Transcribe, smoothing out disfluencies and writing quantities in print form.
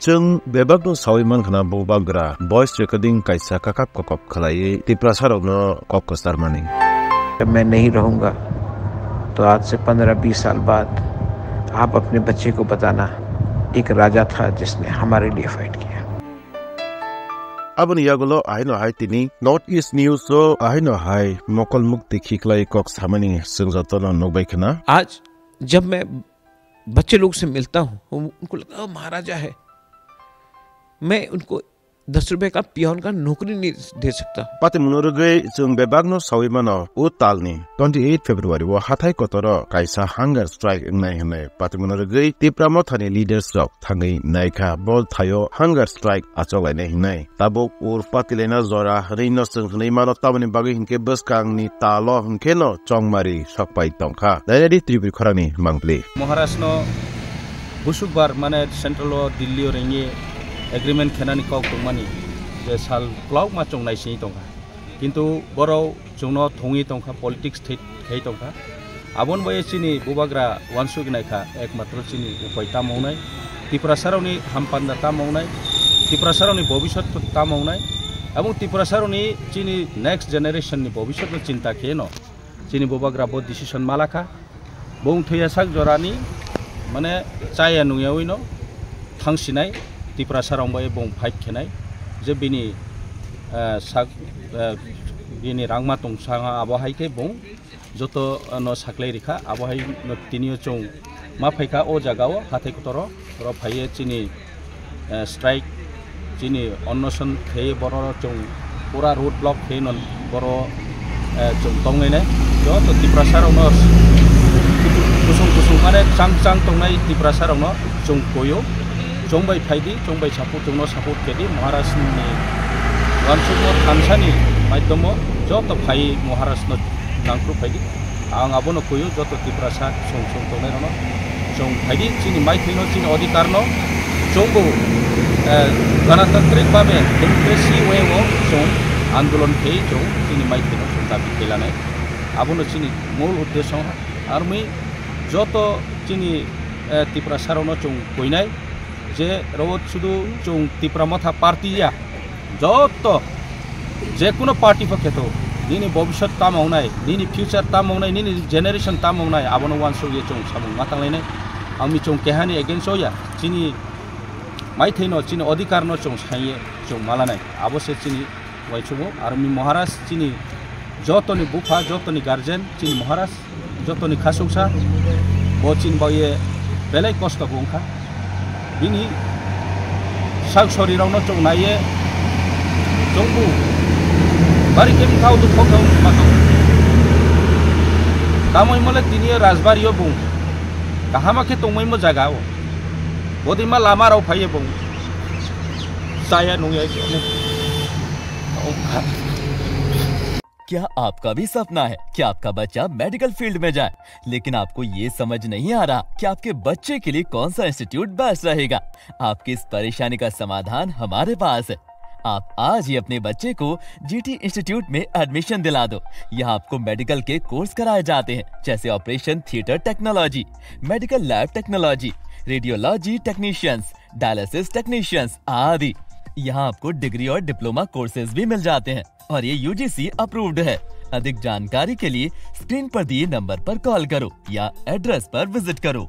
जों बेबागनो सावैमान खना बोबाग्रा voice recording कैसा ककप ककप खलाये तिप्रासारावनो कप कस्तार मानी। जब मैं नहीं रहूँगा तो आज से 15-20 साल बाद आप अपने बच्चे को बताना एक राजा था जिसने हमारे लिए फाइट किया। अब नियागुलो आइनो हाई तिनी नॉर्थ ईस्ट न्यूज़ सो आइनो हाई मोकल मुक्ति खिकलाई कॉक सामनी संजतनो नोबाइखना। आज जब मैं बच्चे लोग से मिलता हूँ उनको लगता है महाराजा है। मैं उनको 10 रुपए का पियोन का नौकरी नहीं दे सकता। पाते मुनोरगे जों बेबागनो सावैमानो उ तालनी 28 फेब्रुवारी वो हाथाय कतरो कायसा हंगर स्ट्राइक नाय हने पाते मुनोरगे तिप्रामो थाने लीडर्स रक थांगै नायखा बल थायो हंगर स्ट्राइक आचलायनाय हिनाय ताबो उर पातिलेना जरा हरैनो जों हनैमानो ताबनि बागै हिनके बसकांगनि तालो हिनकेनो चंगमारी सकपाय तंखा दायरि त्रिपुर खरानि मांगप्ले महाराष्ट्र बुसुकबार माने सेंट्रल दिल्ली रेंगे एग्रीमेंट खेनानि कौ तंमानि जे साल क्लाउ मा चंनाय सिनि तंखा किन्तु बराव जोंनो थंगि तंखा पॉलिटिक्स थै तंखा आबन बये चिनि बुबाग्रा वानसुग नायखा एकमात्र चिनि उपाय तामौनाय तिप्रासारावनि हामपान्दा तामौनाय तिप्रासारावनि भविष्यत तामौनाय एवं तिप्रासारावनि चिनि नेक्स्ट जनरेशन नि भविष्यत चिंता खेनो चिनि बुबाग्रा बो डिसिजन मालाखा बं थैया साक जरानि माने चाया नुयावैनो थांसिनाय तिप्रासाराव बं फाइट खेनाय जे बिनि साक बिनि रांमा तंसाङा आबहायके बं जत न साक्लै रिखा आबहाय तिनियो चौ मा फाइका ओ जागाव हाथाय कतरो र फाइये चिनि स्ट्राइक चिनि अन्नसन थे बर चौ पूरा रोड ब्लॉक थे न बर चौ तंगैने जत तिप्रासाराव न कुसुम कुसुम माने चांग चांग तंगनाय तिप्रासाराव न चौ कोयो चंबाई फाइदी चंबाई सापोर्ट जोंनो सापोर्ट केदी महाराष्ट्रनि वानसुगनो थामसानि माध्यम जत फाइ महाराष्ट्र नांख्रु फाइदी आं आबोनो कोयो जत तिप्रासा सं सं तंनायनो जों फाइदी चिनि माइथैनो चिनि अधिकारनो जोंबो गणतांत्रिक भावे डेमोक्रेसी वेव जों आंदोलन खे जों चिनि माइथैनो जों दाबि खेलानाय आबोनो चिनि मूल उद्देश्य आर्मी जत चिनि तिप्रासारावनो जों कोइनाय जे रोज शुद्ध जों तिप्रामथा पार्टिया जत जेकुनो पार्टी पक्षेतो निनि भविष्य तामौनाय निनि फ्यूचर तामौनाय निनि जेनेरेशन तामौनाय आबनो वानसुगे जों सामु मातांलायनाय आंनि जों केहानि एगेन्स्ट होया चिनि माइथैनो चिनि अधिकारनो जों साये जों मालानाय अवश्य चिनि वाइचुमो आर्मी महाराज चिनि जतनि बुफा जतनि गार्जेन चिनि महाराज जतनि खासौसा बो चिनि बाये बेलाय कष्ट बुंखा बिनि साग शरीरावनो जों नाये जोंबो बारि केम थाव दु फकाव माथाव तामै मले तिनियो राजबारियो बुं काहामाखे तंमैमो जागाव बदिमा लामाराव फायो बुं साया नुया क्या आपका भी सपना है कि आपका बच्चा मेडिकल फील्ड में जाए, लेकिन आपको ये समझ नहीं आ रहा कि आपके बच्चे के लिए कौन सा इंस्टीट्यूट बेस्ट रहेगा? आपकी इस परेशानी का समाधान हमारे पास है। आप आज ही अपने बच्चे को जीटी इंस्टीट्यूट में एडमिशन दिला दो। यहाँ आपको मेडिकल के कोर्स कराए जाते हैं, जैसे operation theatre technology, medical lab technology, radiology technicians, dialysis technicians आदि। यहाँ आपको डिग्री और डिप्लोमा कोर्सेज भी मिल जाते हैं और ये यूजीसी अप्रूव्ड है। अधिक जानकारी के लिए स्क्रीन पर दिए नंबर पर कॉल करो या एड्रेस पर विजिट करो।